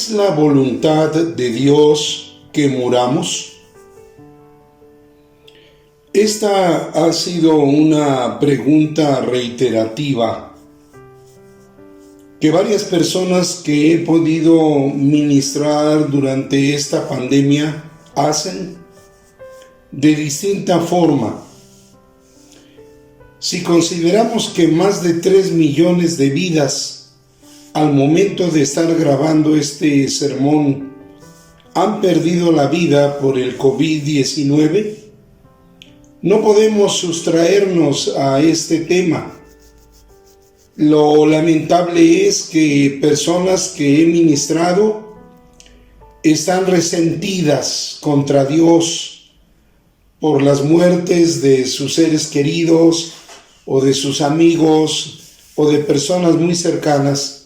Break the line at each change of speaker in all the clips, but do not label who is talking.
¿Es la voluntad de Dios que muramos? Esta ha sido una pregunta reiterativa que varias personas que he podido ministrar durante esta pandemia hacen de distinta forma. Si consideramos que más de 3 millones de vidas al momento de estar grabando este sermón han perdido la vida por el COVID-19, no podemos sustraernos a este tema. Lo lamentable es que personas que he ministrado están resentidas contra Dios por las muertes de sus seres queridos o de sus amigos o de personas muy cercanas.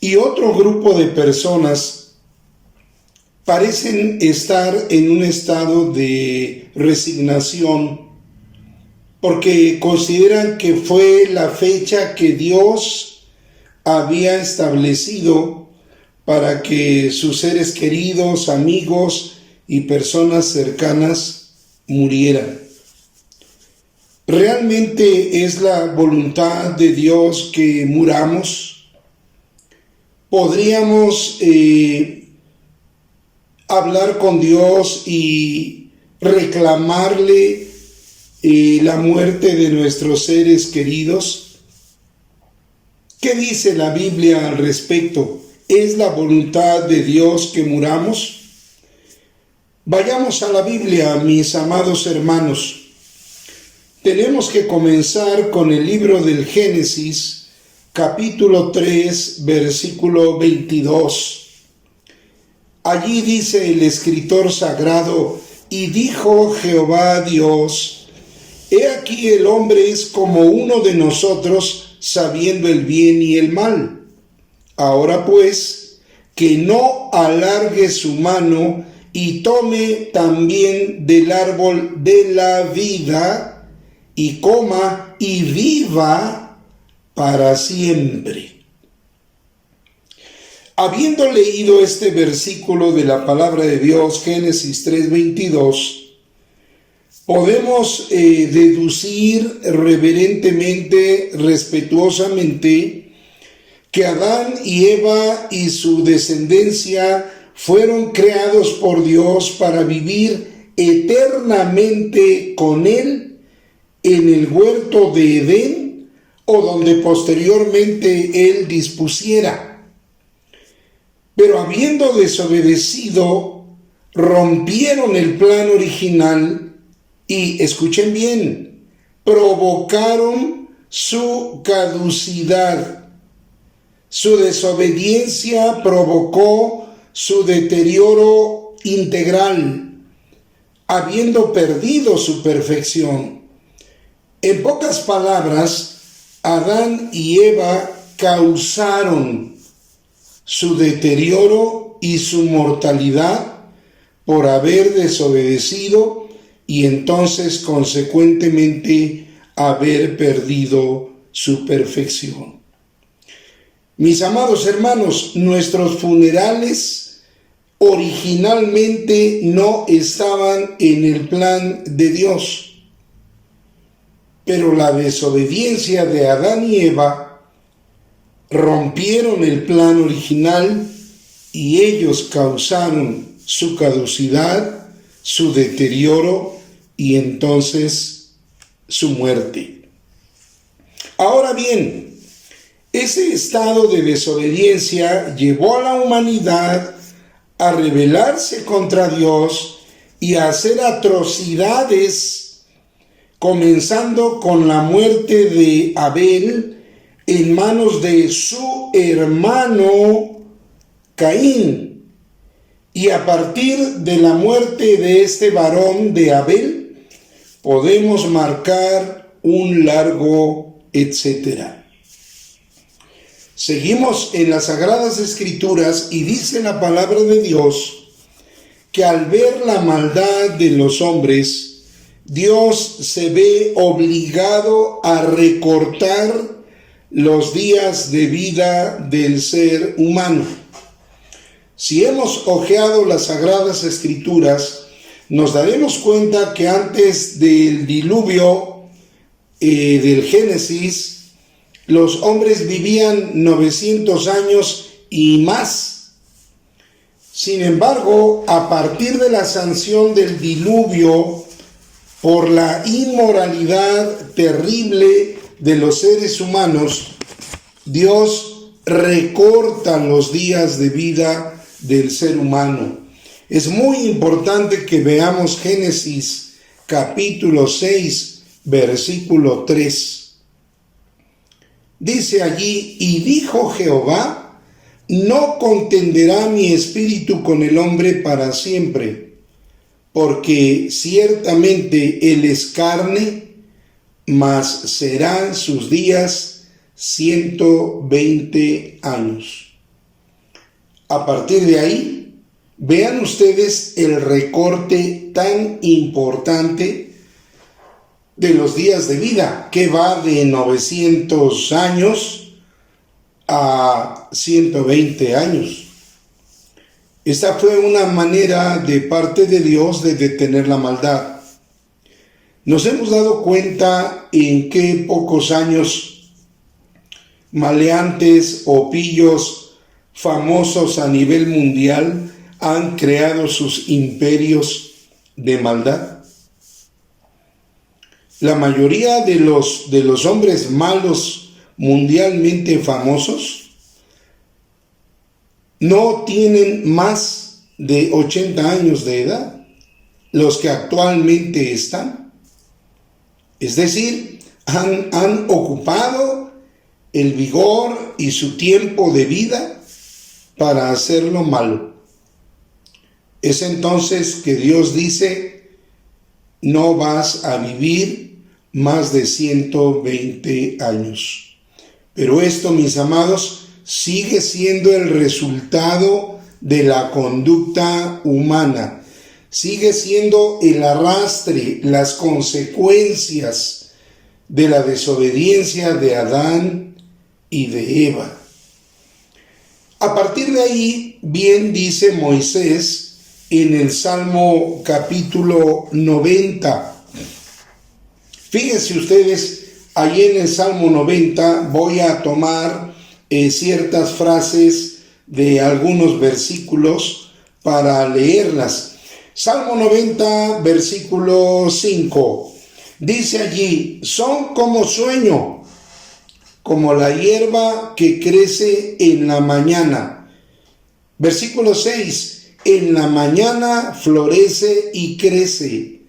Y otro grupo de personas parecen estar en un estado de resignación porque consideran que fue la fecha que Dios había establecido para que sus seres queridos, amigos y personas cercanas murieran. ¿Realmente es la voluntad de Dios que muramos? ¿Podríamos hablar con Dios y reclamarle la muerte de nuestros seres queridos? ¿Qué dice la Biblia al respecto? ¿Es la voluntad de Dios que muramos? Vayamos a la Biblia, mis amados hermanos. Tenemos que comenzar con el libro del Génesis, capítulo 3, versículo 22. Allí dice el escritor sagrado: y dijo Jehová Dios, he aquí el hombre es como uno de nosotros, sabiendo el bien y el mal. Ahora pues, que no alargue su mano y tome también del árbol de la vida y coma y viva para siempre. Habiendo leído este versículo de la palabra de Dios, Génesis 3:22, podemos deducir reverentemente, respetuosamente, que Adán y Eva y su descendencia fueron creados por Dios para vivir eternamente con Él en el huerto de Edén, o donde posteriormente Él dispusiera. Pero habiendo desobedecido, rompieron el plan original y, escuchen bien, provocaron su caducidad. Su desobediencia provocó su deterioro integral, habiendo perdido su perfección. En pocas palabras, Adán y Eva causaron su deterioro y su mortalidad por haber desobedecido y entonces consecuentemente haber perdido su perfección. Mis amados hermanos, nuestros funerales originalmente no estaban en el plan de Dios. Pero la desobediencia de Adán y Eva rompieron el plan original y ellos causaron su caducidad, su deterioro y entonces su muerte. Ahora bien, ese estado de desobediencia llevó a la humanidad a rebelarse contra Dios y a hacer atrocidades, comenzando con la muerte de Abel en manos de su hermano Caín. Y a partir de la muerte de este varón de Abel, podemos marcar un largo etcétera. Seguimos en las Sagradas Escrituras y dice la palabra de Dios que al ver la maldad de los hombres, Dios se ve obligado a recortar los días de vida del ser humano. Si hemos hojeado las Sagradas Escrituras, nos daremos cuenta que antes del diluvio del Génesis, los hombres vivían 900 años y más. Sin embargo, a partir de la sanción del diluvio, por la inmoralidad terrible de los seres humanos, Dios recorta los días de vida del ser humano. Es muy importante que veamos Génesis capítulo 6, versículo 3. Dice allí: y dijo Jehová, no contenderá mi espíritu con el hombre para siempre, porque ciertamente él es carne, mas serán sus días 120 años. A partir de ahí, vean ustedes el recorte tan importante de los días de vida, que va de 900 años a 120 años. Esta fue una manera de parte de Dios de detener la maldad. Nos hemos dado cuenta en qué pocos años maleantes o pillos famosos a nivel mundial han creado sus imperios de maldad. La mayoría de los hombres malos mundialmente famosos no tienen más de 80 años de edad, los que actualmente están. Es decir, han ocupado el vigor y su tiempo de vida para hacer lo malo. Es entonces que Dios dice: no vas a vivir más de 120 años. Pero esto, mis amados, sigue siendo el resultado de la conducta humana. Sigue siendo el arrastre, las consecuencias de la desobediencia de Adán y de Eva. A partir de ahí, bien dice Moisés en el Salmo capítulo 90. Fíjense ustedes, allí en el Salmo 90 voy a tomar ciertas frases de algunos versículos para leerlas. Salmo 90, versículo 5. Dice allí: son como sueño, como la hierba que crece en la mañana. Versículo 6. En la mañana florece y crece,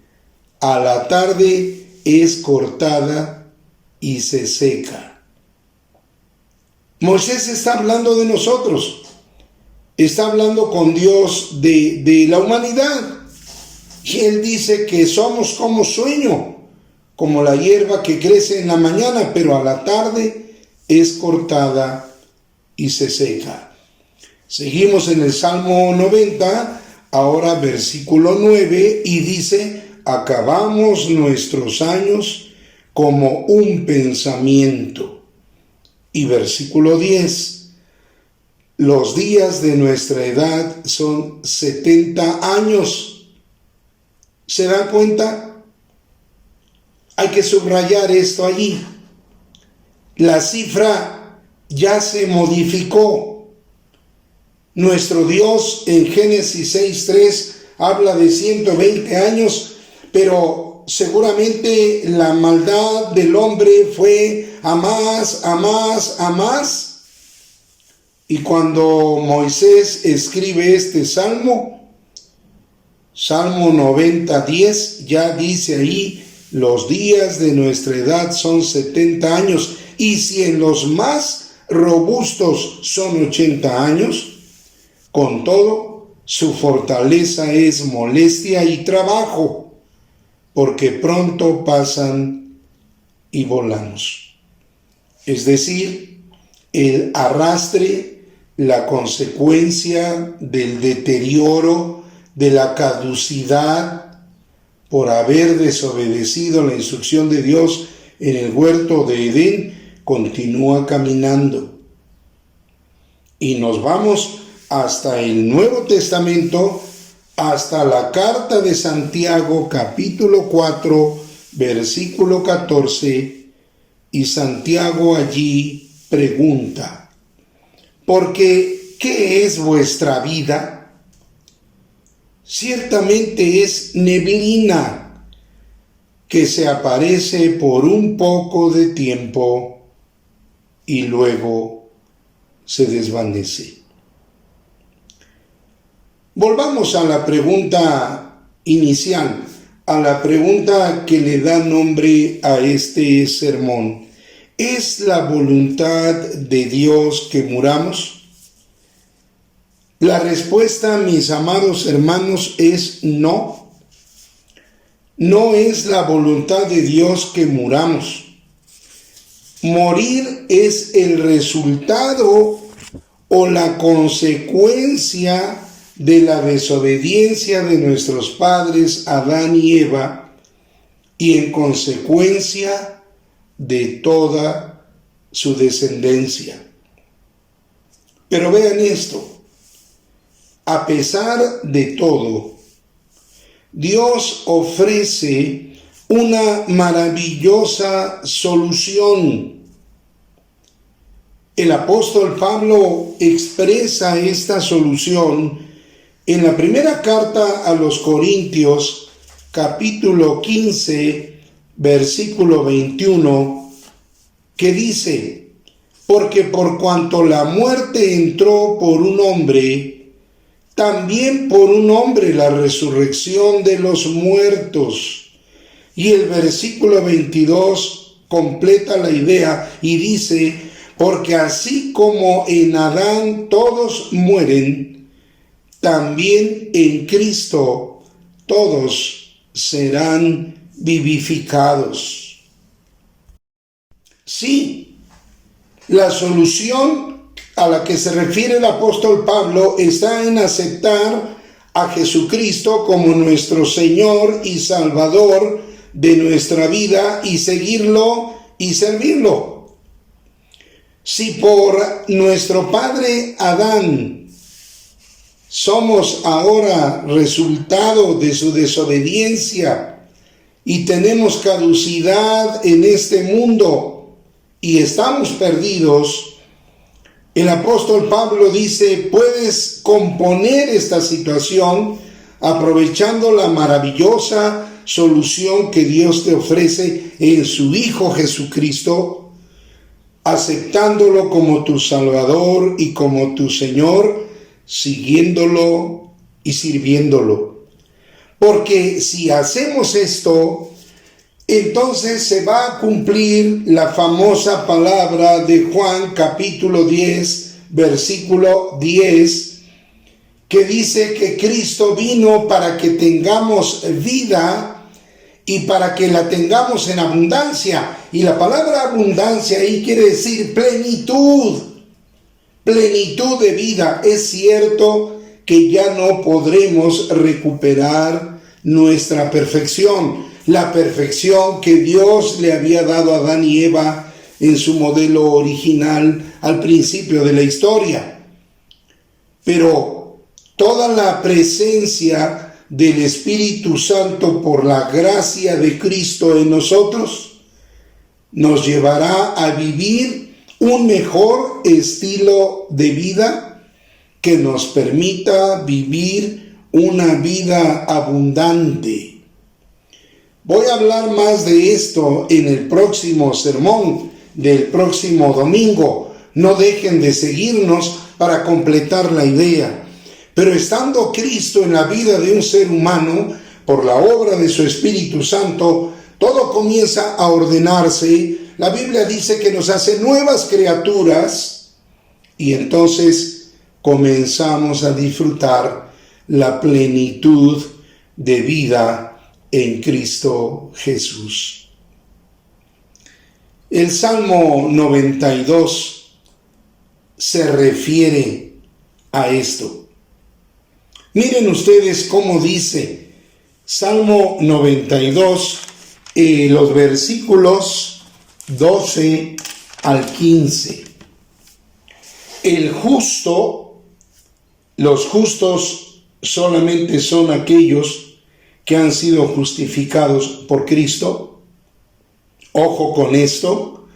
a la tarde es cortada y se seca. Moisés está hablando de nosotros, está hablando con Dios de la humanidad, y él dice que somos como sueño, como la hierba que crece en la mañana, pero a la tarde es cortada y se seca. Seguimos en el Salmo 90, ahora versículo 9, y dice: acabamos nuestros años como un pensamiento. Y versículo 10, los días de nuestra edad son 70 años. ¿Se dan cuenta? Hay que subrayar esto allí. La cifra ya se modificó. Nuestro Dios en Génesis 6:3 habla de 120 años, pero seguramente la maldad del hombre fue a más, a más, a más. Y cuando Moisés escribe este salmo, Salmo 90:10, ya dice ahí: los días de nuestra edad son 70 años, y si en los más robustos son 80 años, con todo, su fortaleza es molestia y trabajo, porque pronto pasan y volamos. Es decir, el arrastre, la consecuencia del deterioro, de la caducidad, por haber desobedecido la instrucción de Dios en el huerto de Edén, continúa caminando. Y nos vamos hasta el Nuevo Testamento, hasta la carta de Santiago, capítulo 4, versículo 14, y Santiago allí pregunta: porque ¿qué es vuestra vida? Ciertamente es neblina que se aparece por un poco de tiempo y luego se desvanece. Volvamos a la pregunta inicial, a la pregunta que le da nombre a este sermón. ¿Es la voluntad de Dios que muramos? La respuesta, mis amados hermanos, es no. No es la voluntad de Dios que muramos. Morir es el resultado o la consecuencia de la desobediencia de nuestros padres Adán y Eva, y en consecuencia de toda su descendencia. Pero vean esto: a pesar de todo, Dios ofrece una maravillosa solución. El apóstol Pablo expresa esta solución en la primera carta a los Corintios, capítulo 15, versículo 21, que dice: porque por cuanto la muerte entró por un hombre, también por un hombre la resurrección de los muertos. Y el versículo 22 completa la idea y dice: porque así como en Adán todos mueren, también en Cristo todos serán vivificados. Sí, la solución a la que se refiere el apóstol Pablo está en aceptar a Jesucristo como nuestro Señor y Salvador de nuestra vida y seguirlo y servirlo. Si por nuestro padre Adán somos ahora resultado de su desobediencia y tenemos caducidad en este mundo y estamos perdidos, el apóstol Pablo dice: puedes componer esta situación aprovechando la maravillosa solución que Dios te ofrece en su Hijo Jesucristo, aceptándolo como tu Salvador y como tu Señor, siguiéndolo y sirviéndolo. Porque si hacemos esto, entonces se va a cumplir la famosa palabra de Juan capítulo 10, versículo 10, que dice que Cristo vino para que tengamos vida y para que la tengamos en abundancia. Y la palabra abundancia ahí quiere decir plenitud. Plenitud de vida. Es cierto que ya no podremos recuperar nuestra perfección, la perfección que Dios le había dado a Adán y Eva en su modelo original al principio de la historia. Pero toda la presencia del Espíritu Santo por la gracia de Cristo en nosotros nos llevará a vivir un mejor estilo de vida que nos permita vivir una vida abundante. Voy a hablar más de esto en el próximo sermón del próximo domingo. No dejen de seguirnos para completar la idea. Pero estando Cristo en la vida de un ser humano, por la obra de su Espíritu Santo, todo comienza a ordenarse. La Biblia dice que nos hace nuevas criaturas y entonces comenzamos a disfrutar la plenitud de vida en Cristo Jesús. El Salmo 92 se refiere a esto. Miren ustedes cómo dice Salmo 92, los versículos 12 al 15. El justo los justos solamente son aquellos que han sido justificados por Cristo. Ojo con esto,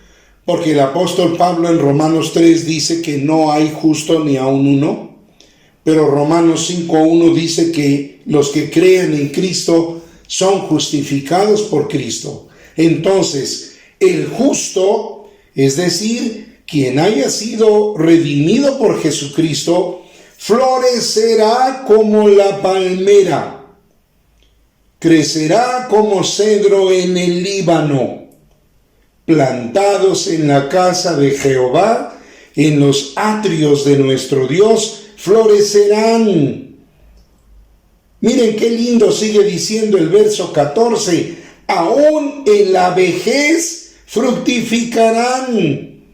porque el apóstol Pablo en Romanos 3 dice que no hay justo ni aun uno, pero Romanos 5:1 dice que los que creen en Cristo son justificados por Cristo. Entonces, el justo, es decir, quien haya sido redimido por Jesucristo, florecerá como la palmera, crecerá como cedro en el Líbano, plantados en la casa de Jehová, en los atrios de nuestro Dios, florecerán. Miren qué lindo sigue diciendo el verso 14, aún en la vejez fructificarán,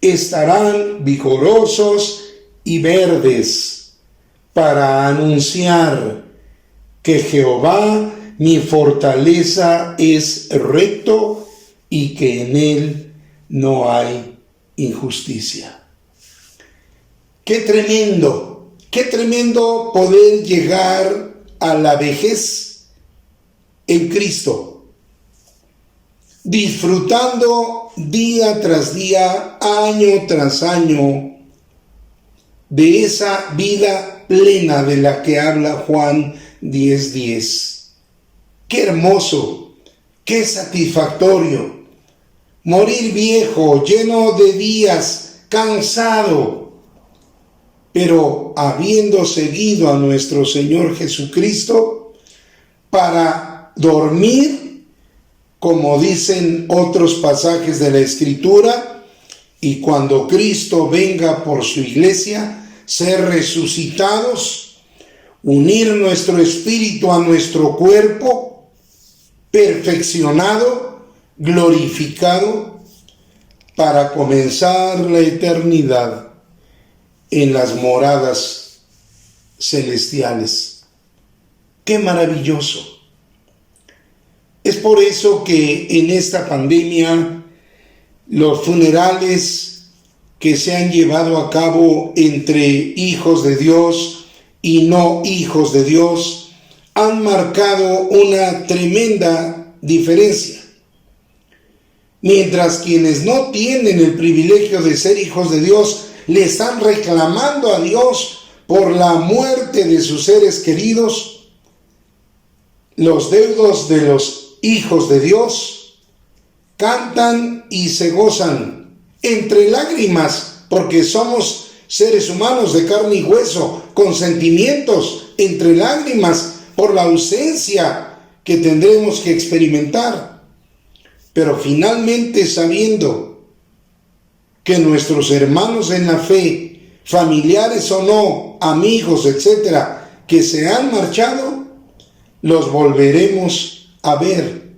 estarán vigorosos y verdes, para anunciar que Jehová, mi fortaleza, es recto y que en él no hay injusticia. Qué tremendo poder llegar a la vejez en Cristo, disfrutando día tras día, año tras año, de esa vida plena de la que habla Juan 10:10. Qué hermoso, qué satisfactorio, morir viejo, lleno de días, cansado, pero habiendo seguido a nuestro Señor Jesucristo para dormir, como dicen otros pasajes de la Escritura, y cuando Cristo venga por su iglesia, ser resucitados, unir nuestro espíritu a nuestro cuerpo, perfeccionado, glorificado, para comenzar la eternidad en las moradas celestiales. ¡Qué maravilloso! Es por eso que en esta pandemia los funerales que se han llevado a cabo entre hijos de Dios y no hijos de Dios han marcado una tremenda diferencia. Mientras quienes no tienen el privilegio de ser hijos de Dios le están reclamando a Dios por la muerte de sus seres queridos, los deudos de los hijos de Dios cantan y se gozan entre lágrimas, porque somos seres humanos de carne y hueso, con sentimientos, entre lágrimas por la ausencia que tendremos que experimentar, pero finalmente sabiendo que nuestros hermanos en la fe, familiares o no, amigos, etcétera, que se han marchado, los volveremos a ver,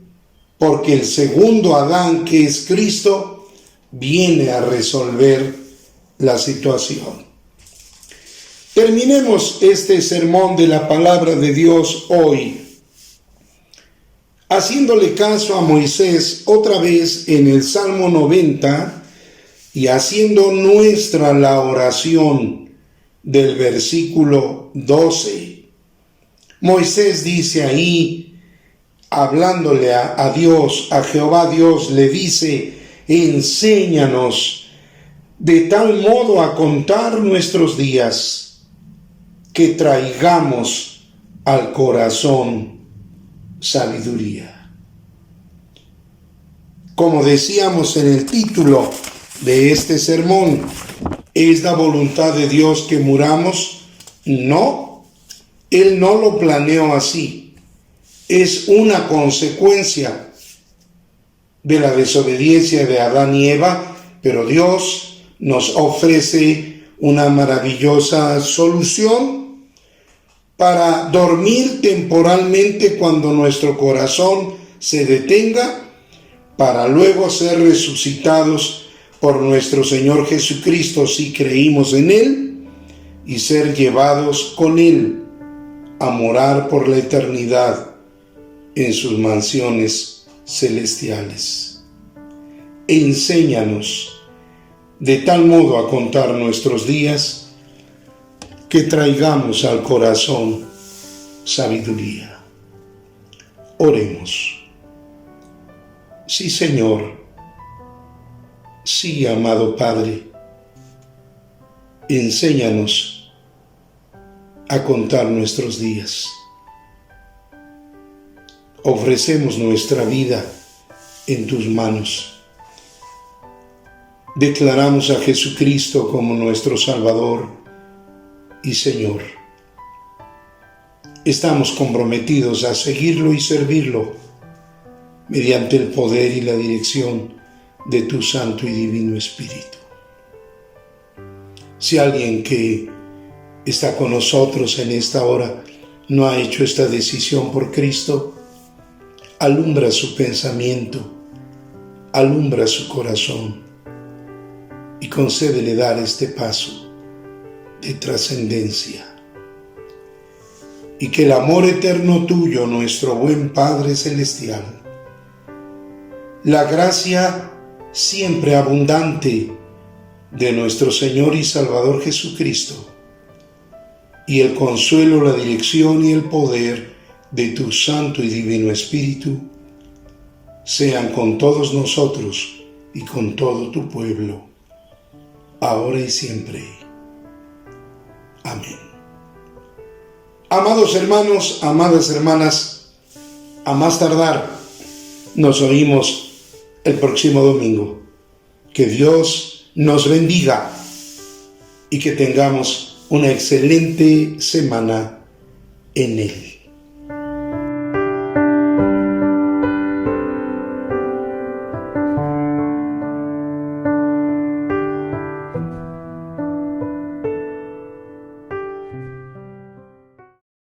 porque el segundo Adán, que es Cristo, viene a resolver la situación. Terminemos este sermón de la palabra de Dios hoy, haciéndole caso a Moisés otra vez en el Salmo 90 y haciendo nuestra la oración del versículo 12. Moisés dice ahí, hablándole a Dios, a Jehová Dios, le dice: enséñanos de tal modo a contar nuestros días que traigamos al corazón sabiduría. Como decíamos en el título de este sermón, ¿es la voluntad de Dios que muramos? No, Él no lo planeó así. Es una consecuencia de la desobediencia de Adán y Eva, pero Dios nos ofrece una maravillosa solución para dormir temporalmente cuando nuestro corazón se detenga, para luego ser resucitados por nuestro Señor Jesucristo si creímos en Él, y ser llevados con Él a morar por la eternidad en sus mansiones celestiales. Enséñanos de tal modo a contar nuestros días que traigamos al corazón sabiduría. Oremos. Sí, Señor. Sí, amado Padre. Enséñanos a contar nuestros días. Ofrecemos nuestra vida en tus manos. Declaramos a Jesucristo como nuestro Salvador y Señor. Estamos comprometidos a seguirlo y servirlo mediante el poder y la dirección de tu Santo y Divino Espíritu. Si alguien que está con nosotros en esta hora no ha hecho esta decisión por Cristo, alumbra su pensamiento, alumbra su corazón y concédele dar este paso de trascendencia. Y que el amor eterno tuyo, nuestro buen Padre Celestial, la gracia siempre abundante de nuestro Señor y Salvador Jesucristo, y el consuelo, la dirección y el poder de tu Santo y Divino Espíritu, sean con todos nosotros y con todo tu pueblo, ahora y siempre. Amén. Amados hermanos, amadas hermanas, a más tardar nos oímos el próximo domingo. Que Dios nos bendiga y que tengamos una excelente semana en Él.